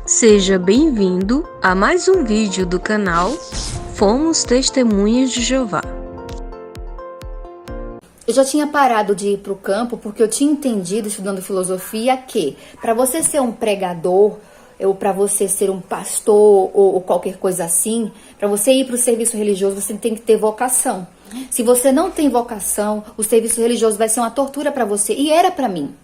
Seja bem-vindo a mais um vídeo do canal Fomos Testemunhas de Jeová. Eu já tinha parado de ir para o campo porque eu tinha entendido, estudando filosofia, que para você ser um pregador, ou para você ser um pastor, ou qualquer coisa assim, para você ir para o serviço religioso, você tem que ter vocação. Se você não tem vocação, o serviço religioso vai ser uma tortura para você. E era para mim.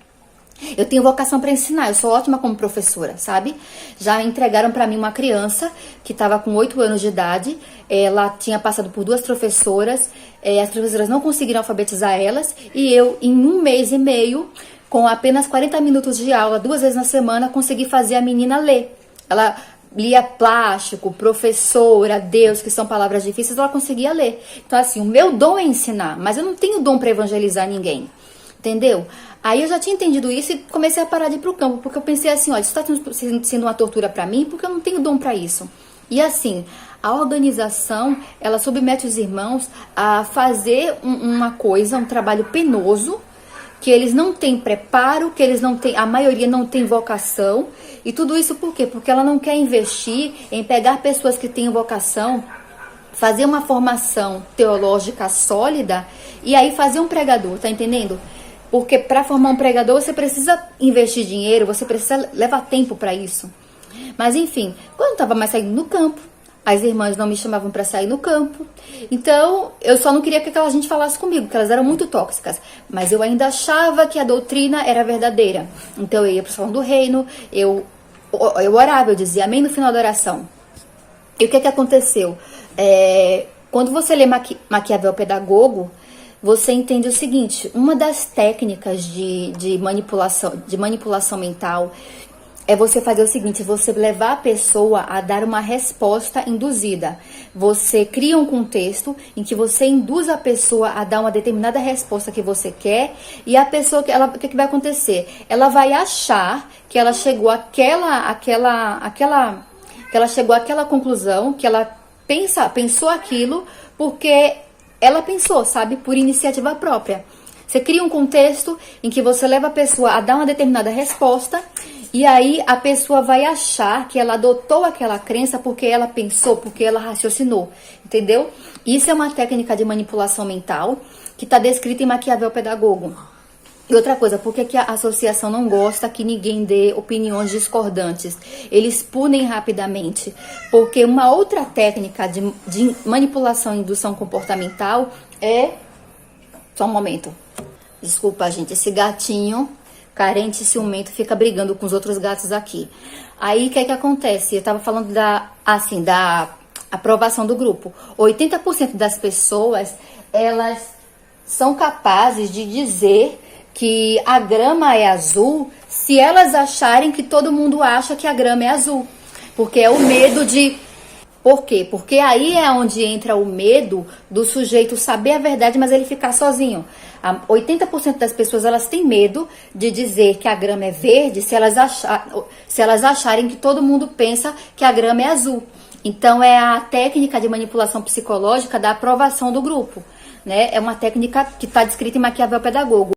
Eu tenho vocação para ensinar, eu sou ótima como professora, sabe? Já entregaram para mim uma criança que estava com 8 anos de idade, ela tinha passado por 2 professoras, as professoras não conseguiram alfabetizar elas, e eu, em 1 mês e meio, com apenas 40 minutos de aula, 2 vezes na semana, consegui fazer a menina ler. Ela lia plástico, professora, Deus, que são palavras difíceis, ela conseguia ler. Então, assim, o meu dom é ensinar, mas eu não tenho dom para evangelizar ninguém. Entendeu? Aí eu já tinha entendido isso e comecei a parar de ir pro campo, porque eu pensei assim, olha, isso tá sendo uma tortura pra mim, porque eu não tenho dom pra isso. E assim, a organização, ela submete os irmãos a fazer uma coisa, um trabalho penoso, que eles não têm preparo, que eles não têm, a maioria não tem vocação. E tudo isso por quê? Porque ela não quer investir em pegar pessoas que têm vocação, fazer uma formação teológica sólida e aí fazer um pregador, tá entendendo? Porque para formar um pregador você precisa investir dinheiro, você precisa levar tempo para isso. Mas enfim, quando eu estava mais saindo no campo, as irmãs não me chamavam para sair no campo. Então eu só não queria que aquela gente falasse comigo, porque elas eram muito tóxicas. Mas eu ainda achava que a doutrina era verdadeira. Então eu ia para o salão do reino, eu orava, eu dizia amém no final da oração. E o que aconteceu? Quando você lê Maquiavel Pedagogo, você entende o seguinte: uma das técnicas de manipulação mental é você fazer o seguinte: você levar a pessoa a dar uma resposta induzida. Você cria um contexto em que você induz a pessoa a dar uma determinada resposta que você quer, e a pessoa, o que vai acontecer? Ela vai achar que ela chegou àquela conclusão, que ela pensou aquilo porque ela pensou, sabe? Por iniciativa própria. Você cria um contexto em que você leva a pessoa a dar uma determinada resposta, e aí a pessoa vai achar que ela adotou aquela crença porque ela pensou, porque ela raciocinou, entendeu? Isso é uma técnica de manipulação mental que está descrita em Maquiavel Pedagogo. E outra coisa, por que a associação não gosta que ninguém dê opiniões discordantes? Eles punem rapidamente. Porque uma outra técnica de manipulação e indução comportamental é... Só um momento. Desculpa, gente. Esse gatinho carente e ciumento fica brigando com os outros gatos aqui. Aí, o que acontece? Eu tava falando da aprovação do grupo. 80% das pessoas, elas são capazes de dizer que a grama é azul se elas acharem que todo mundo acha que a grama é azul. Porque é o medo de... Por quê? Porque aí é onde entra o medo do sujeito saber a verdade, mas ele ficar sozinho. 80% das pessoas, elas têm medo de dizer que a grama é verde se elas acharem que todo mundo pensa que a grama é azul. Então é a técnica de manipulação psicológica da aprovação do grupo, né? É uma técnica que está descrita em Maquiavel Pedagogo.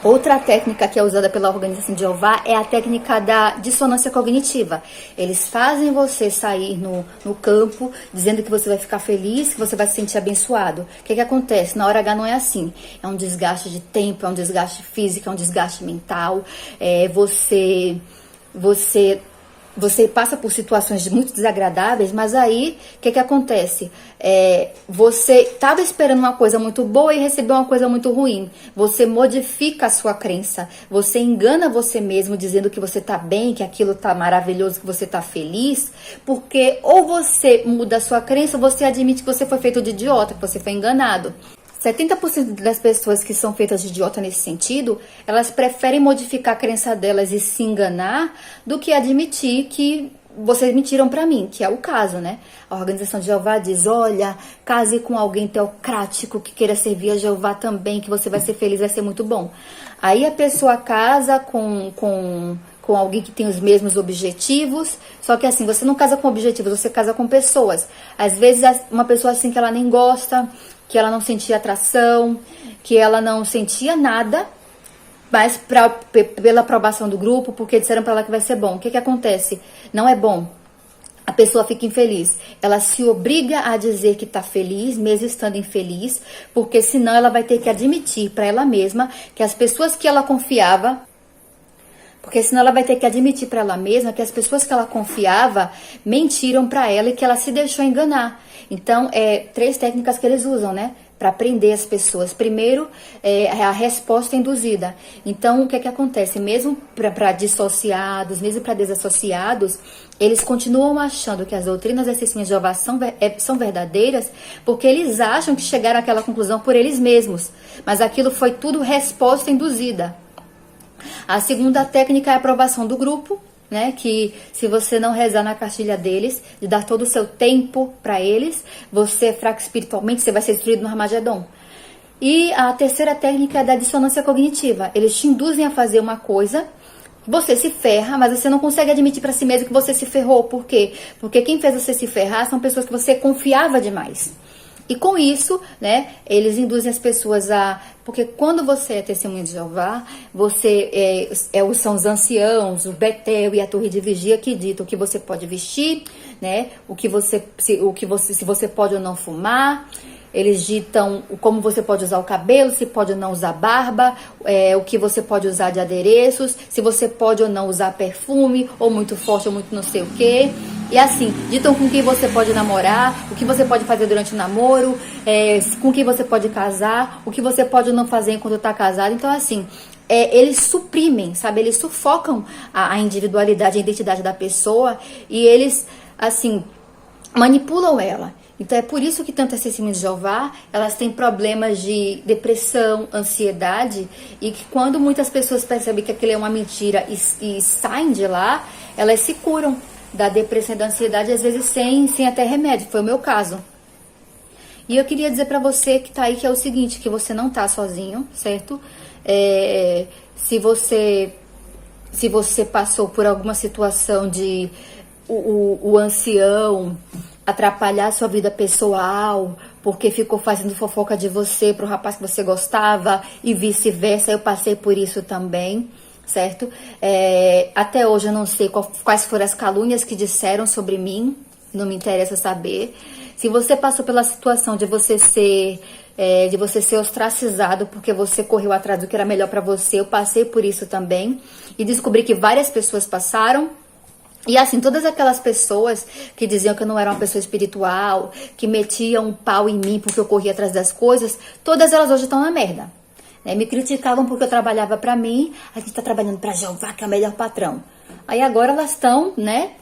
Outra técnica que é usada pela Organização de Jeová é a técnica da dissonância cognitiva. Eles fazem você sair no campo dizendo que você vai ficar feliz, que você vai se sentir abençoado. O que acontece? Na hora H não é assim. É um desgaste de tempo, é um desgaste físico, é um desgaste mental. Você passa por situações muito desagradáveis, mas aí, o que acontece? Você estava esperando uma coisa muito boa e recebeu uma coisa muito ruim. Você modifica a sua crença. Você engana você mesmo dizendo que você está bem, que aquilo está maravilhoso, que você está feliz. Porque ou você muda a sua crença, ou você admite que você foi feito de idiota, que você foi enganado. 70% das pessoas que são feitas de idiota nesse sentido, elas preferem modificar a crença delas e se enganar do que admitir que vocês mentiram pra mim, que é o caso, né? A Organização de Jeová diz: olha, case com alguém teocrático que queira servir a Jeová também, que você vai ser feliz, vai ser muito bom. Aí a pessoa casa com alguém que tem os mesmos objetivos, só que assim, você não casa com objetivos, você casa com pessoas. Às vezes uma pessoa assim que ela nem gosta, que ela não sentia atração, que ela não sentia nada, mas pela aprovação do grupo, porque disseram para ela que vai ser bom. O que acontece? Não é bom. A pessoa fica infeliz. Ela se obriga a dizer que está feliz, mesmo estando infeliz, porque senão ela vai ter que admitir para ela mesma que as pessoas que ela confiava, porque senão ela vai ter que admitir para ela mesma que as pessoas que ela confiava mentiram para ela e que ela se deixou enganar. Então, 3 técnicas que eles usam, né? Para prender as pessoas. Primeiro, a resposta induzida. Então, o que acontece? Mesmo para dissociados, mesmo para desassociados, eles continuam achando que as doutrinas das testemunhas de Jeová são verdadeiras, porque eles acham que chegaram àquela conclusão por eles mesmos. Mas aquilo foi tudo resposta induzida. A segunda técnica é a aprovação do grupo, né? Que se você não rezar na cartilha deles, de dar todo o seu tempo para eles, você é fraco espiritualmente, você vai ser destruído no Armagedon. E a terceira técnica é da dissonância cognitiva. Eles te induzem a fazer uma coisa, você se ferra, mas você não consegue admitir para si mesmo que você se ferrou. Por quê? Porque quem fez você se ferrar são pessoas que você confiava demais. E com isso, né, eles induzem as pessoas a... Porque quando você é testemunha de Jeová, você são os anciãos, o Betel e a torre de vigia que ditam o que você pode vestir, né, se você pode ou não fumar. Eles ditam como você pode usar o cabelo, se pode ou não usar barba, o que você pode usar de adereços, se você pode ou não usar perfume, ou muito forte ou muito não sei o quê. E assim, ditam com quem você pode namorar, o que você pode fazer durante o namoro, com quem você pode casar, o que você pode ou não fazer enquanto está casado. Então assim, eles suprimem, sabe? Eles sufocam a individualidade, a identidade da pessoa e eles, assim, manipulam ela. Então é por isso que tantas testemunhas de Jeová, elas têm problemas de depressão, ansiedade, e que quando muitas pessoas percebem que aquilo é uma mentira e saem de lá, elas se curam da depressão e da ansiedade, às vezes sem até remédio. Foi o meu caso. E eu queria dizer pra você que tá aí, que é o seguinte, que você não tá sozinho, certo? Se você passou por alguma situação de o ancião atrapalhar a sua vida pessoal, porque ficou fazendo fofoca de você pro rapaz que você gostava e vice-versa. Eu passei por isso também, certo? Até hoje eu não sei quais foram as calúnias que disseram sobre mim, não me interessa saber. Se você passou pela situação de você ser ostracizado porque você correu atrás do que era melhor pra você, eu passei por isso também e descobri que várias pessoas passaram. E assim, todas aquelas pessoas que diziam que eu não era uma pessoa espiritual, que metiam um pau em mim porque eu corria atrás das coisas, todas elas hoje estão na merda. Me criticavam porque eu trabalhava pra mim, a gente tá trabalhando pra Jeová, que é o melhor patrão. Aí agora elas estão, né?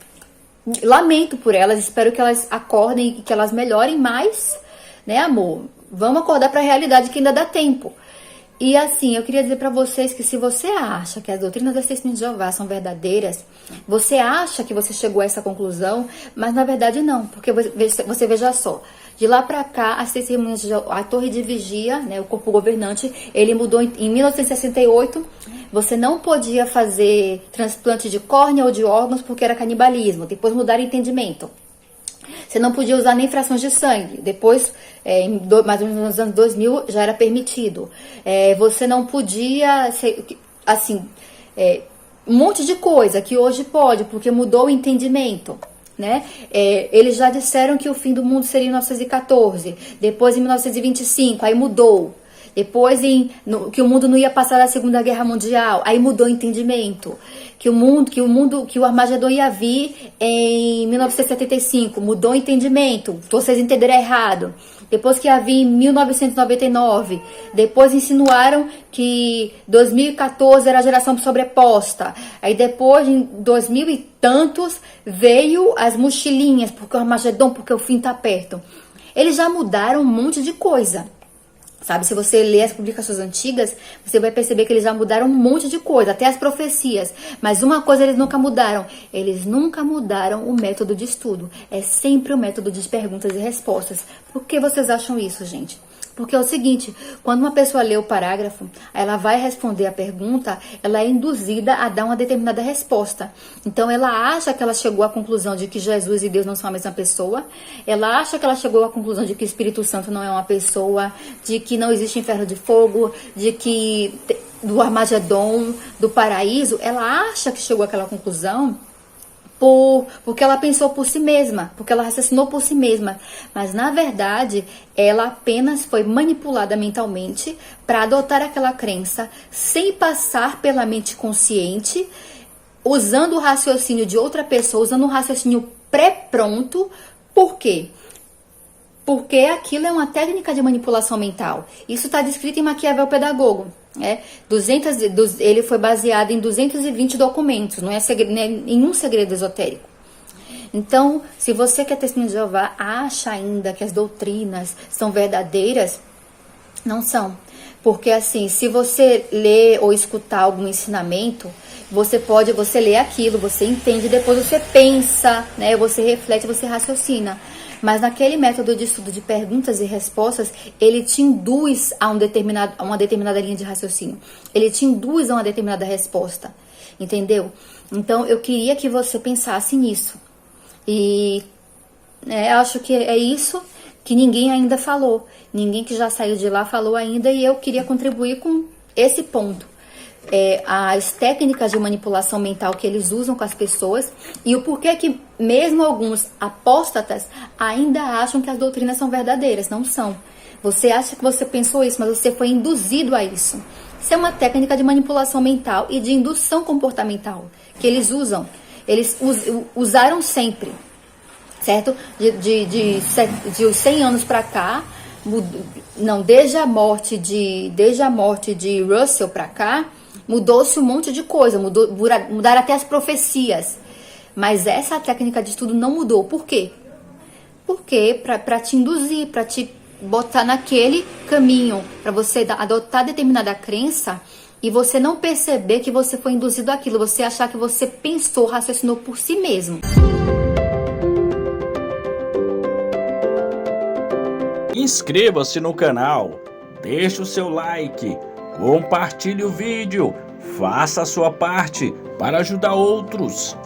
Lamento por elas, espero que elas acordem e que elas melhorem mais, né, amor? Vamos acordar pra realidade que ainda dá tempo. E assim, eu queria dizer pra vocês que se você acha que as doutrinas das testemunhas de Jeová são verdadeiras, você acha que você chegou a essa conclusão, mas na verdade não, porque você veja só, de lá pra cá, as testemunhas de Jeová, a torre de vigia, né, o corpo governante, ele mudou em 1968, você não podia fazer transplante de córnea ou de órgãos porque era canibalismo, depois mudaram o entendimento. Você não podia usar nem frações de sangue. Depois, mais ou menos nos anos 2000, já era permitido. Você não podia, assim, um monte de coisa que hoje pode, porque mudou o entendimento, né? Eles já disseram que o fim do mundo seria em 1914. Depois, em 1925, aí mudou. Depois, que o mundo não ia passar da Segunda Guerra Mundial, aí mudou o entendimento. Que o Armagedon ia vir em 1975, mudou o entendimento, vocês entenderam errado. Depois que ia vir em 1999, depois insinuaram que 2014 era a geração sobreposta. Aí depois, em 2000 e tantos, veio as mochilinhas, porque o Armagedon, porque o fim tá perto. Eles já mudaram um monte de coisa. Sabe, se você ler as publicações antigas, você vai perceber que eles já mudaram um monte de coisa, até as profecias. Mas uma coisa eles nunca mudaram. Eles nunca mudaram o método de estudo. É sempre o método de perguntas e respostas. Por que vocês acham isso, gente? Porque é o seguinte, quando uma pessoa lê o parágrafo, ela vai responder a pergunta, ela é induzida a dar uma determinada resposta. Então ela acha que ela chegou à conclusão de que Jesus e Deus não são a mesma pessoa, ela acha que ela chegou à conclusão de que o Espírito Santo não é uma pessoa, de que não existe inferno de fogo, de que do Armagedon, do paraíso, ela acha que chegou àquela conclusão porque ela pensou por si mesma, porque ela raciocinou por si mesma. Mas, na verdade, ela apenas foi manipulada mentalmente para adotar aquela crença sem passar pela mente consciente, usando o raciocínio de outra pessoa, usando um raciocínio pré-pronto. Por quê? Porque aquilo é uma técnica de manipulação mental. Isso está descrito em Maquiavel Pedagogo. Ele foi baseado em 220 documentos, não é nenhum segredo esotérico. Então, se você que é testemunha de Jeová acha ainda que as doutrinas são verdadeiras, não são. Porque assim, se você lê ou escutar algum ensinamento, você lê aquilo, você entende, depois você pensa, né? Você reflete, você raciocina. Mas naquele método de estudo de perguntas e respostas, ele te induz a uma determinada linha de raciocínio. Ele te induz a uma determinada resposta. Entendeu? Então, eu queria que você pensasse nisso. E acho que é isso que ninguém ainda falou. Ninguém que já saiu de lá falou ainda. E eu queria contribuir com esse ponto. As técnicas de manipulação mental que eles usam com as pessoas e o porquê que mesmo alguns apóstatas ainda acham que as doutrinas são verdadeiras. Não são. Você acha que você pensou isso, mas você foi induzido a isso. Isso é uma técnica de manipulação mental e de indução comportamental que eles usam. Eles usaram sempre, certo? De os 100 anos para cá, desde a morte de Russell para cá, mudou-se um monte de coisa, mudaram até as profecias. Mas essa técnica de estudo não mudou. Por quê? Porque para te induzir, para te botar naquele caminho, para você adotar determinada crença e você não perceber que você foi induzido àquilo, você achar que você pensou, raciocinou por si mesmo. Inscreva-se no canal, deixe o seu like, compartilhe o vídeo, faça a sua parte para ajudar outros.